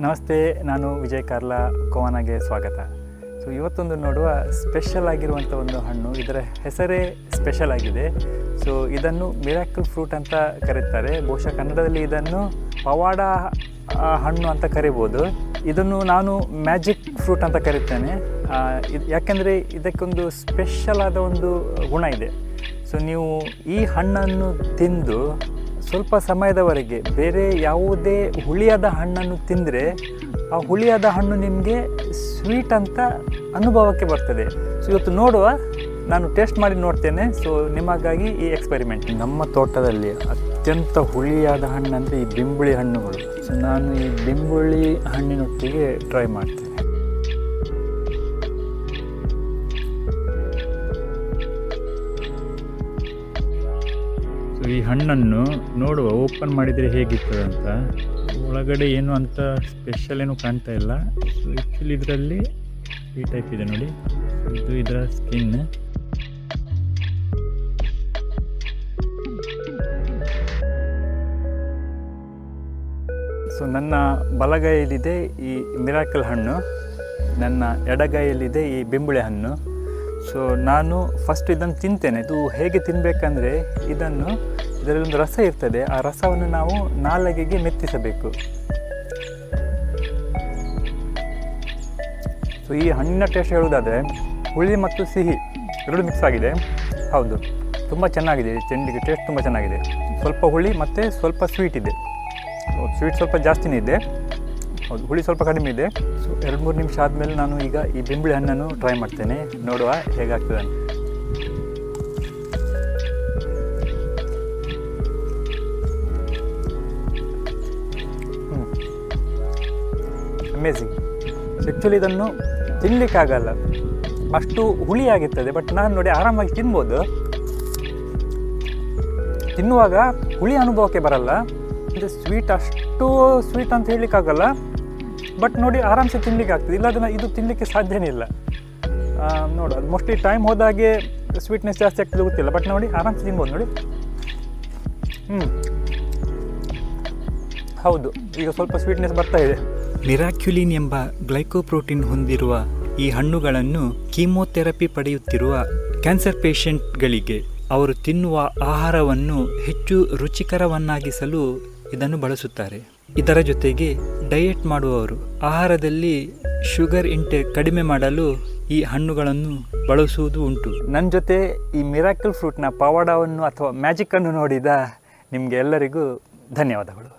ನಮಸ್ತೆ, ನಾನು ವಿಜಯ್ ಕಾರ್ಲಾ ಕೋವನಾಗೆ ಸ್ವಾಗತ. ಸೊ ಇವತ್ತೊಂದು ನೋಡುವ ಸ್ಪೆಷಲ್ ಆಗಿರುವಂಥ ಒಂದು ಹಣ್ಣು. ಇದರ ಹೆಸರೇ ಸ್ಪೆಷಲ್ ಆಗಿದೆ. ಸೊ ಇದನ್ನು ಮಿರಾಕಲ್ ಫ್ರೂಟ್ ಅಂತ ಕರೀತಾರೆ. ಬಹುಶಃ ಕನ್ನಡದಲ್ಲಿ ಇದನ್ನು ಪವಾಡ ಹಣ್ಣು ಅಂತ ಕರಿಬೋದು. ಇದನ್ನು ನಾನು ಮ್ಯಾಜಿಕ್ ಫ್ರೂಟ್ ಅಂತ ಕರಿತೇನೆ. ಯಾಕೆಂದರೆ ಇದಕ್ಕೊಂದು ಸ್ಪೆಷಲ್ ಆದ ಒಂದು ಗುಣ ಇದೆ. ಸೊ ನೀವು ಈ ಹಣ್ಣನ್ನು ತಿಂದು ಸ್ವಲ್ಪ ಸಮಯದವರೆಗೆ ಬೇರೆ ಯಾವುದೇ ಹುಳಿಯಾದ ಹಣ್ಣನ್ನು ತಿಂದರೆ ಆ ಹುಳಿಯಾದ ಹಣ್ಣು ನಿಮಗೆ ಸ್ವೀಟ್ ಅಂತ ಅನುಭವಕ್ಕೆ ಬರ್ತದೆ. ಸೊ ಇವತ್ತು ನೋಡುವ, ನಾನು ಟೇಸ್ಟ್ ಮಾಡಿ ನೋಡ್ತೇನೆ. ಸೊ ನಿಮಗಾಗಿ ಈ ಎಕ್ಸ್ಪೆರಿಮೆಂಟ್. ನಮ್ಮ ತೋಟದಲ್ಲಿ ಅತ್ಯಂತ ಹುಳಿಯಾದ ಹಣ್ಣಂದರೆ ಈ ಬಿಂಬುಳಿ ಹಣ್ಣುಗಳು. ಸೊ ನಾನು ಈ ಬಿಂಬುಳಿ ಹಣ್ಣಿನೊಟ್ಟಿಗೆ ಟ್ರೈ ಮಾಡ್ತೇನೆ. ಈ ಹಣ್ಣನ್ನು ನೋಡುವ, ಓಪನ್ ಮಾಡಿದರೆ ಹೇಗಿರ್ತದೆ ಅಂತ. ಒಳಗಡೆ ಏನು ಅಂತ ಸ್ಪೆಷಲ್ ಏನು ಕಾಣ್ತಾ ಇಲ್ಲ. ಸೊ ಆ್ಯಕ್ಚುಲಿ ಇದರಲ್ಲಿ ಈ ಟೈಪ್ ಇದೆ ನೋಡಿ, ಇದು ಇದರ ಸ್ಕಿನ್. ಸೊ ನನ್ನ ಬಲಗೈಯಲ್ಲಿದೆ ಈ ಮಿರಾಕಲ್ ಹಣ್ಣು, ನನ್ನ ಎಡಗೈಯಲ್ಲಿದೆ ಈ ಬಿಂಬುಳೆ ಹಣ್ಣು. ಸೊ ನಾನು ಫಸ್ಟ್ ಇದನ್ನು ತಿಂತೇನೆ. ಇದು ಹೇಗೆ ತಿನ್ನಬೇಕಂದ್ರೆ, ಇದರಲ್ಲೊಂದು ರಸ ಇರ್ತದೆ. ಆ ರಸವನ್ನು ನಾವು ನಾಲಿಗೆಗೆ ಮೆತ್ತಿಸಬೇಕು. ಸೊ ಈ ಹಣ್ಣಿನ ಟೇಸ್ಟ್ ಹೇಳುವುದಾದರೆ ಹುಳಿ ಮತ್ತು ಸಿಹಿ ಎರಡು ಮಿಕ್ಸ್ ಆಗಿದೆ. ಹೌದು, ತುಂಬ ಚೆನ್ನಾಗಿದೆ. ಚೆಂಡಿಗೆ ಟೇಸ್ಟ್ ತುಂಬ ಚೆನ್ನಾಗಿದೆ. ಸ್ವಲ್ಪ ಹುಳಿ ಮತ್ತು ಸ್ವಲ್ಪ ಸ್ವೀಟ್ ಇದೆ. ಸ್ವೀಟ್ ಸ್ವಲ್ಪ ಜಾಸ್ತಿನೇ ಇದೆ. ಹೌದು, ಹುಳಿ ಸ್ವಲ್ಪ ಕಡಿಮೆ ಇದೆ. ಸೊ 2-3 ನಿಮಿಷ ಆದಮೇಲೆ ನಾನು ಈಗ ಈ ಬಿಂಬುಳಿ ಹಣ್ಣನ್ನು ಟ್ರೈ ಮಾಡ್ತೇನೆ. ನೋಡುವ ಹೇಗಾಗ್ತದೆ ಅಂತ. ಅಮೇಝಿಂಗ್. ಆ್ಯಕ್ಚುಲಿ ಇದನ್ನು ತಿನ್ನಲಿಕ್ಕಾಗಲ್ಲ, ಅಷ್ಟು ಹುಳಿಯಾಗಿರ್ತದೆ. ಬಟ್ ನಾನು ನೋಡಿ ಆರಾಮಾಗಿ ತಿನ್ಬೋದು. ತಿನ್ನುವಾಗ ಹುಳಿ ಅನುಭವಕ್ಕೆ ಬರಲ್ಲ. ಅಂದರೆ ಅಷ್ಟು ಸ್ವೀಟ್ ಅಂತ ಹೇಳಲಿಕ್ಕಾಗಲ್ಲ. ಬಟ್ ನೋಡಿ ಆರಾಮ್ಸೆ ತಿನ್ನಲಿಕ್ಕೆ ಆಗ್ತದೆ. ಇಲ್ಲಾಂದ್ರೆ ಇದು ತಿನ್ನಲಿಕ್ಕೆ ಸಾಧ್ಯನೇ ಇಲ್ಲ. ನೋಡು, ಅದು ಮೋಸ್ಟ್ಲಿ ಟೈಮ್ ಹೋದಾಗೆ ಸ್ವೀಟ್ನೆಸ್ ಜಾಸ್ತಿ ಆಗ್ತದೆ ಗೊತ್ತಿಲ್ಲ. ಬಟ್ ನೋಡಿ ಆರಾಮ್ಸೆ ತಿನ್ಬೋದು ನೋಡಿ. ಹೌದು, ಈಗ ಸ್ವಲ್ಪ ಸ್ವೀಟ್ನೆಸ್ ಬರ್ತಾ ಇದೆ. ಮಿರಾಕ್ಯುಲಿನ್ ಎಂಬ ಗ್ಲೈಕೋಪ್ರೋಟೀನ್ ಹೊಂದಿರುವ ಈ ಹಣ್ಣುಗಳನ್ನು ಕೀಮೋಥೆರಪಿ ಪಡೆಯುತ್ತಿರುವ ಕ್ಯಾನ್ಸರ್ ಪೇಷಂಟ್ಗಳಿಗೆ ಅವರು ತಿನ್ನುವ ಆಹಾರವನ್ನು ಹೆಚ್ಚು ರುಚಿಕರವನ್ನಾಗಿಸಲು ಇದನ್ನು ಬಳಸುತ್ತಾರೆ. ಇದರ ಜೊತೆಗೆ ಡಯಟ್ ಮಾಡುವವರು ಆಹಾರದಲ್ಲಿ ಶುಗರ್ ಇಂಟೇಕ್ ಕಡಿಮೆ ಮಾಡಲು ಈ ಹಣ್ಣುಗಳನ್ನು ಬಳಸುವುದು ಉಂಟು. ನನ್ನ ಜೊತೆ ಈ ಮಿರಾಕಲ್ ಫ್ರೂಟ್ನ ಪವಾಡವನ್ನು ಅಥವಾ ಮ್ಯಾಜಿಕ್ಕನ್ನು ನೋಡಿದ ನಿಮಗೆ ಎಲ್ಲರಿಗೂ ಧನ್ಯವಾದಗಳು.